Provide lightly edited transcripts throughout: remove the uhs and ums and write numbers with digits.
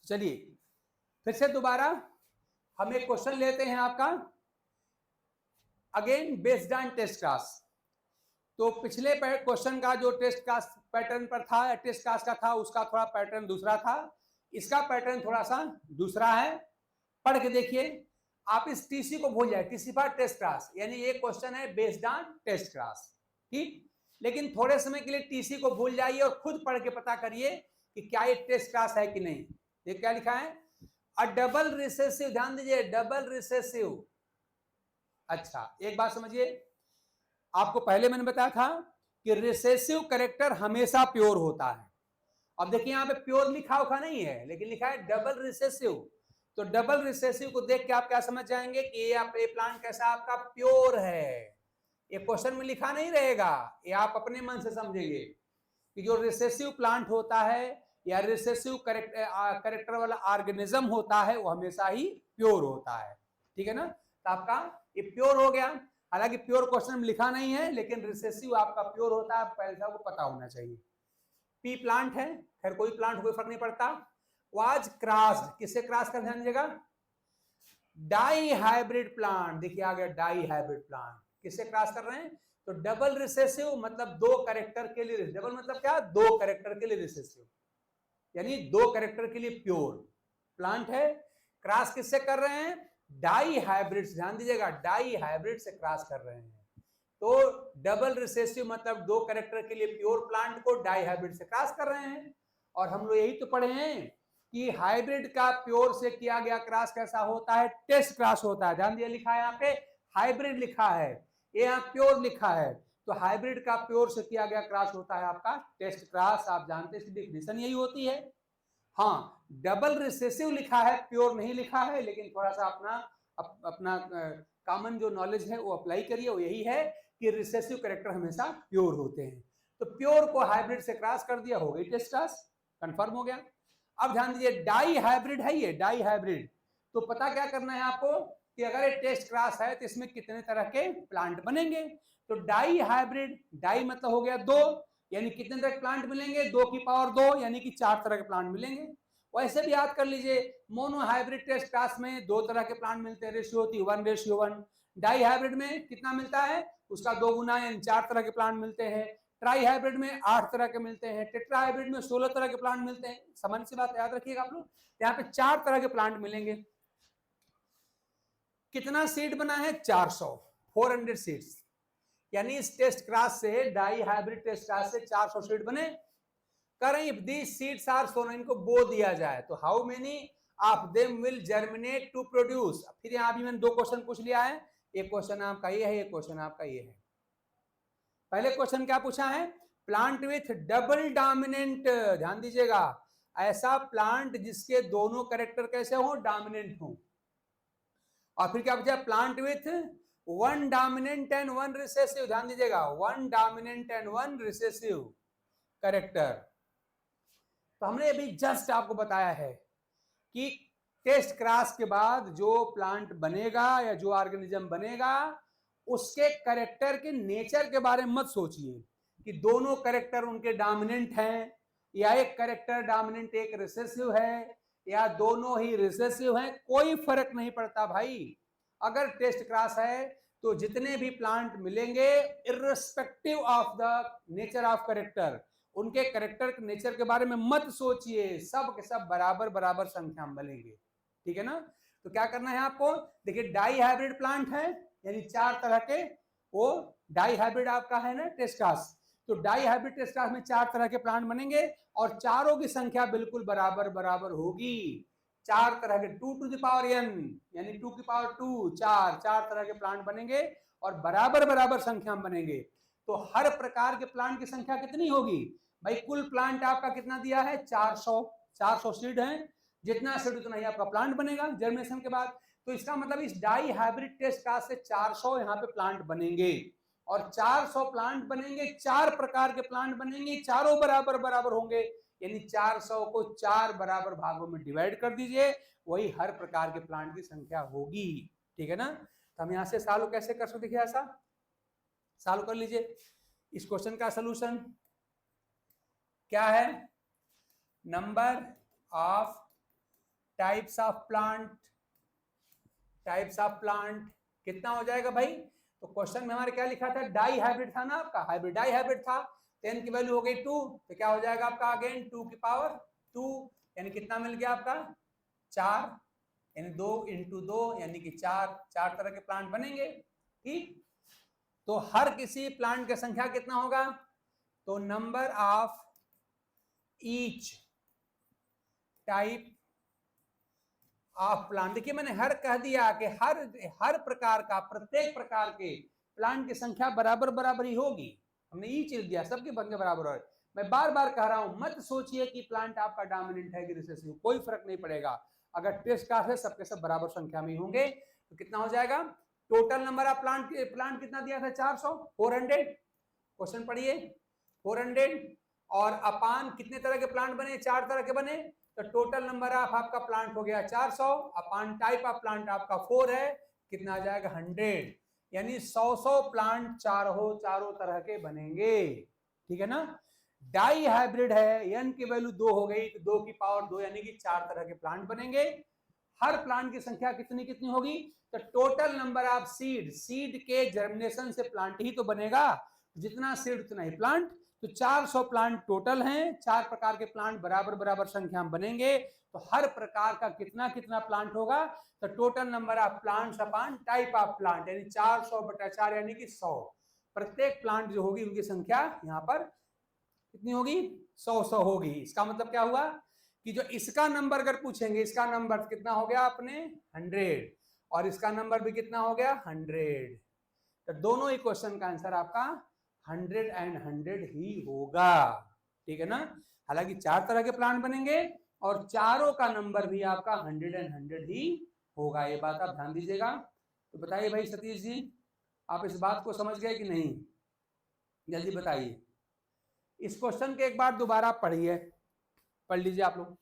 चलिए फिर से दोबारा हम एक क्वेश्चन लेते हैं आपका, again based on test class. तो पिछले क्वेश्चन का जो टेस्ट क्लास पैटर्न पर था, टेस्ट क्लास का था, उसका थोड़ा पैटर्न दूसरा था, इसका पैटर्न थोड़ा सा दूसरा है। पढ़ के देखिए, आप इस टीसी को भूल जाए, टीसी फॉर टेस्ट क्लास, यानी ये क्वेश्चन है बेस्ड ऑन टेस्ट क्लास, ठीक। लेकिन थोड़े समय के लिए टीसी को भूल जाइए और खुद पढ़ के पता करिए कि क्या ये टेस्ट क्लास है कि नहीं। ये क्या लिखा है, अ डबल रिसेसिव, ध्यान दीजिए, डबल रिसेसिव। अच्छा एक बात समझिए, आपको पहले मैंने बताया था कि रिसेसिव कैरेक्टर हमेशा प्योर होता है। अब देखिए यहाँ पे प्योर लिखा हुआ नहीं है, लेकिन लिखा है डबल रिसेसिव। तो डबल रिसेसिव को देख के आप क्या समझ जाएंगे कि ये प्लांट कैसा आपका प्योर है। ये क्वेश्चन में लिखा नहीं रहेगा, ये आप अपने मन से समझेंगे कि जो रिसेसिव प्लांट होता है या रिसेसिव कैरेक्टर वाला ऑर्गेनिज्म होता है वो हमेशा ही प्योर होता है, ठीक है ना। तो आपका ये प्योर हो गया। हालांकि प्योर क्वेश्चन में लिखा नहीं है, लेकिन रिसेसिव आपका प्योर होता है, पहले आपको पता होना चाहिए। पी प्लांट है, खैर कोई प्लांट कोई फर्क नहीं पड़ता। वाज क्रॉस्ड, किससे क्रॉस कर, ध्यान दीजिएगा, डाई हाइब्रिड प्लांट। देखिए आ गया डाई हाइब्रिड प्लांट, किससे क्रॉस कर रहे हैं, तो डबल रिसेसिव मतलब दो कैरेक्टर के लिए, डबल मतलब क्या, दो कैरेक्टर के लिए रिसेसिव, यानी दो कैरेक्टर के लिए प्योर प्लांट है। क्रॉस किससे कर रहे हैं, डाई हाइब्रिड, ध्यान दीजिएगा, डाई हाइब्रिड से क्रॉस कर रहे हैं। तो डबल रिसेसिव मतलब दो कैरेक्टर के लिए प्योर प्लांट को डाई हाइब्रिड से क्रॉस कर रहे हैं। और हम लोग यही तो पढ़े हैं कि हाइब्रिड का प्योर से किया गया क्रॉस कैसा होता है, टेस्ट क्रॉस होता है। ध्यान दिया, लिखा है यहाँ पे हाइब्रिड लिखा है, ये यहाँ प्योर लिखा है। तो हाइब्रिड का प्योर से किया गया क्रॉस होता है आपका टेस्ट क्रॉस। आप जानते हैं इसकी डिफिनेशन यही होती है। हाँ डबल रिसेसिव लिखा है, प्योर नहीं लिखा है, लेकिन थोड़ा सा अपना कॉमन जो नॉलेज है वो अप्लाई करिए, वो यही है कि रिसेसिव कैरेक्टर हमेशा प्योर होते हैं। तो प्योर को हाइब्रिड से क्रॉस कर दिया, हो गई टेस्ट क्रॉस, कंफर्म हो गया। अब ध्यान दीजिए, डाई हाइब्रिड है ये, डाई हाइब्रिड। तो पता क्या करना है आपको कि अगर ये टेस्ट क्रॉस है तो इसमें कितने तरह के प्लांट बनेंगे। तो डाई हाइब्रिड, डाई मतलब हो गया दो, यानी कितने तरह के प्लांट मिलेंगे, 2 की पावर 2, यानी कि 4 तरह के प्लांट मिलेंगे। वैसे भी याद कर लीजिए, मोनो हाइब्रिड टेस्ट क्लास में 2 तरह के प्लांट मिलते हैं, रेशियो होती है 1:1। डाई हाइब्रिड में कितना मिलता है, उसका 2 गुना, यानी 4 तरह के प्लांट मिलते हैं। ट्राई हाइब्रिड में 8 तरह के मिलते हैं, टेट्रा हाइब्रिड में 16 तरह के प्लांट मिलते हैं। सामान्य सी बात याद रखिएगा आप लोग, यहाँ पे 4 तरह के प्लांट मिलेंगे। कितना सीड बना है, 400 सीड्स, यानी इस टेस्ट क्लास से, डाई हाइब्रिड टेस्ट क्लास से 400 सीड बने। करें if these seeds are sown, इनको बो दिया जाए तो how many of them will germinate to produce. फिर यहां भी मैंने 2 क्वेश्चन पूछ लिया है, एक क्वेश्चन आपका ये है, एक क्वेश्चन आपका ये है। पहले क्वेश्चन क्या पूछा है, प्लांट विथ डबल डोमिनेंट, ध्यान दीजिएगा, ऐसा प्लांट जिसके दोनों कैरेक्टर कैसे हो, डोमिनेंट हो। और फिर क्या पूछा, plant with 1 dominant and 1 recessive, ध्यान दीजिएगा, 1 डोमिनेंट एंड 1 रिसेसिव कैरेक्टर। तो हमने अभी जस्ट आपको बताया है कि टेस्ट क्रॉस के बाद जो प्लांट बनेगा या जो ऑर्गेनिज्म बनेगा, उसके कैरेक्टर के नेचर के बारे में मत सोचिए कि दोनों कैरेक्टर उनके डोमिनेंट हैं, या एक कैरेक्टर डोमिनेंट एक रिसेसिव है, या दोनों ही रिसेसिव हैं, कोई फर्क नहीं पड़ता भाई। अगर टेस्ट क्रॉस है तो जितने भी प्लांट मिलेंगे, irrespective of the nature of character, उनके कैरेक्टर के नेचर के बारे में मत सोचिए, सब के सब बराबर बराबर संख्या में मिलेंगे, ठीक है ना। तो क्या करना है आपको, देखिए डाई हाइब्रिड प्लांट है, यानी 4 तरह के, वो डाई हाइब्रिड आपका है ना टेस्ट क्लास। तो डाई हाइब्रिड टेस्ट क्लास में 4 तरह के प्लांट बनेंगे और चारों की संख्या बिल्कुल बराबर बराबर होगी। 4 तरह के 2 टू द पावर n, यानी 2 की पावर 2, 4 तरह के प्लांट बनेंगे और बराबर बराबर संख्या में बनेंगे। तो हर प्रकार के प्लांट की संख्या कितनी होगी भाई, कुल प्लांट आपका कितना दिया है, 400 सीड है, जितना सीड उतना ही आपका प्लांट बनेगा जर्मिनेशन के बाद। तो इसका मतलब इस डाई हाइब्रिड टेस्ट क्लास से 400 यहाँ पे प्लांट बनेंगे, और 400 प्लांट बनेंगे, 4 प्रकार के प्लांट बनेंगे, चारों बराबर बराबर होंगे, यानी 400 को 4 बराबर भागों में डिवाइड कर दीजिए, वही हर प्रकार के प्लांट की संख्या होगी, ठीक है ना। तो हम यहां से सॉल्व कैसे कर सकते, देखिए ऐसा सॉल्व कर लीजिए। इस क्वेश्चन का सलूशन क्या है, number of types of plant कितना हो जाएगा भाई? तो क्वेश्चन में हमारे क्या लिखा था? डाई हाइब्रिड था ना आपका, डाई हाइब्रिड था, 10 की वैल्यू हो गई 2, तो क्या हो जाएगा आपका अगेन 2 की पावर 2, यानी कितना मिल गया आपका? 4, यानी 2 इंटू 2 यानी कि 4 तरह के प्लांट बनेंगे। ठीक, तो हर किसी प्लांट की संख्या कितना होगा? तो number of each type of plant, देखिए मैंने हर कह दिया कि हर प्रकार का, प्रत्येक प्रकार के प्लांट की संख्या बराबर बराबर ही होगी, हमने ईच लिख दिया, सबके बंगे बराबर है। मैं बार बार कह रहा हूं, मत सोचिए कि प्लांट आपका डोमिनेंट है कि रिसेसिव, कोई फर्क नहीं पड़ेगा। अगर टेस्ट क्लास है सबके सब बराबर संख्या में होंगे, तो कितना हो जाएगा? टोटल नंबर ऑफ प्लांट कितना दिया था? 400, 400। क्वेश्चन पढ़िए, 400 और अपान कितने तरह के प्लांट बने? 4 तरह के बने, तो टोटल नंबर ऑफ आपका प्लांट हो गया 400, अपान टाइप ऑफ प्लांट आपका 4 है, कितना आ जाएगा? 100, यानी 100 प्लांट चारों तरह के बनेंगे। ठीक है ना? डाई हाइब्रिड है, एन की वैल्यू 2 हो गई, तो 2 की पावर 2 यानी कि 4 तरह के प्लांट बनेंगे। हर प्लांट की संख्या कितनी कितनी होगी? तो टोटल नंबर ऑफ सीड के जर्मिनेशन से प्लांट ही तो बनेगा, जितना सीड उतना ही प्लांट, तो 400 प्लांट टोटल हैं, 4 प्रकार के प्लांट बराबर बराबर संख्या में बनेंगे, तो हर प्रकार का कितना कितना प्लांट होगा? तो total number of plants upon type of plant, यानी 400/4 यानी कि 100। प्रत्येक प्लांट जो होगी उनकी संख्या यहाँ पर कितनी होगी? 100 होगी। इसका मतलब क्या हुआ कि जो इसका नंबर अगर पूछेंगे, इसका नंबर कितना हो गया अपने? 100, और इसका नंबर भी कितना हो गया? 100। तो दोनों ही क्वेश्चन का आंसर आपका 100 एंड 100 ही होगा। ठीक है ना? हालांकि 4 तरह के प्लांट बनेंगे और चारों का नंबर भी आपका 100 एंड 100 ही होगा, ये बात आप ध्यान दीजिएगा। तो बताइए भाई सतीश जी, आप इस बात को समझ गए कि नहीं? जल्दी बताइए। इस क्वेश्चन के एक बार दोबारा पढ़िए, पढ़ लीजिए आप लोग।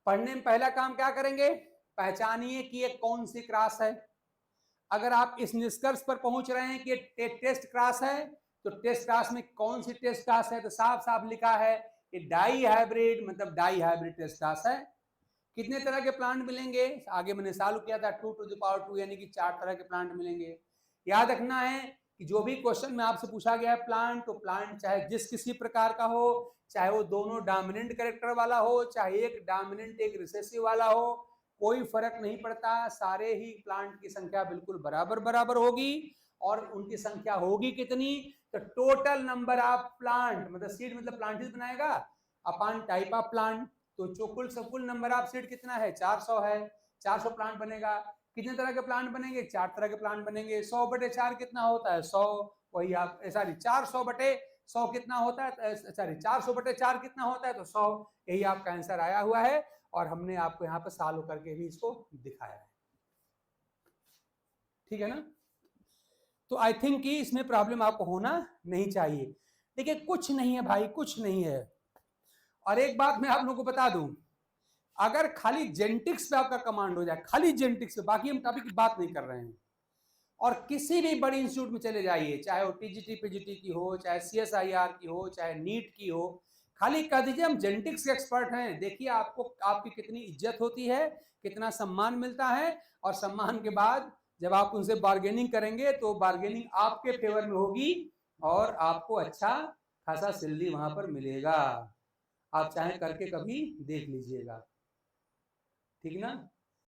पढ़ने में पहला काम क्या करेंगे? पहचानिए कि ये कौन सी क्रास है। अगर आप इस निष्कर्ष पर पहुंच रहे हैं कि टेस्ट क्लास है, तो टेस्ट क्लास में कौन सी टेस्ट क्लास है? तो साफ साफ लिखा है कि डाई हाइब्रिड, मतलब डाई हाइब्रिड टेस्ट क्लास है। कितने तरह के प्लांट मिलेंगे? आगे मैंने चालू किया था 2 to the power 2, यानी कि 4 तरह के प्लांट मिलेंगे। याद रखना है कि जो भी क्वेश्चन में आपसे पूछा गया है प्लांट, तो प्लांट चाहे जिस किसी प्रकार का हो, चाहे वो दोनों डोमिनेंट कैरेक्टर वाला हो, चाहे एक डोमिनेंट एक रिसेसिव वाला हो, कोई फर्क नहीं पड़ता, सारे ही प्लांट की संख्या बिल्कुल बराबर बराबर होगी। और उनकी संख्या होगी कितनी? तो टोटल नंबर ऑफ प्लांट, मतलब सीड मतलब प्लांट ही बनाएगा, अपॉन टाइप ऑफ प्लांट, तो जो कुल नंबर ऑफ सीड कितना है? 400 है, 400 प्लांट बनेगा। कितने तरह के प्लांट बनेंगे? 4 तरह के प्लांट बनेंगे। 100/4 कितना होता है? 100, वही आप सॉरी 400/100 कितना होता है? सॉरी 400/4 कितना होता है? तो 100। यही आपका आंसर आया हुआ है, और हमने आपको यहाँ पर सॉल्व करके भी इसको दिखाया है। ठीक है ना? तो आई थिंक कि इसमें प्रॉब्लम आपको होना नहीं चाहिए। देखिए कुछ नहीं है भाई, कुछ नहीं है। और एक बात मैं आप लोगों को बता दूं, अगर खाली जेनेटिक्स पे आपका कमांड हो जाए, खाली जेनेटिक्स पे, बाकी हम टॉपिक की बात नहीं कर रहे हैं, और किसी भी बड़ी इंस्टीट्यूट में चले जाइए, चाहे वो टीजीटी पीजीटी की हो, चाहे सीएसआईआर की हो, चाहे नीट की हो, खाली कह दीजिए हम जेनेटिक्स के एक्सपर्ट हैं, देखिए आपको आपकी कितनी इज्जत होती है, कितना सम्मान मिलता है। और सम्मान के बाद जब आप उनसे बार्गेनिंग करेंगे, तो बार्गेनिंग आपके फेवर में होगी, और आपको अच्छा खासा सैलरी वहां पर मिलेगा। आप चाहे करके कभी देख लीजिएगा। ठीक ना?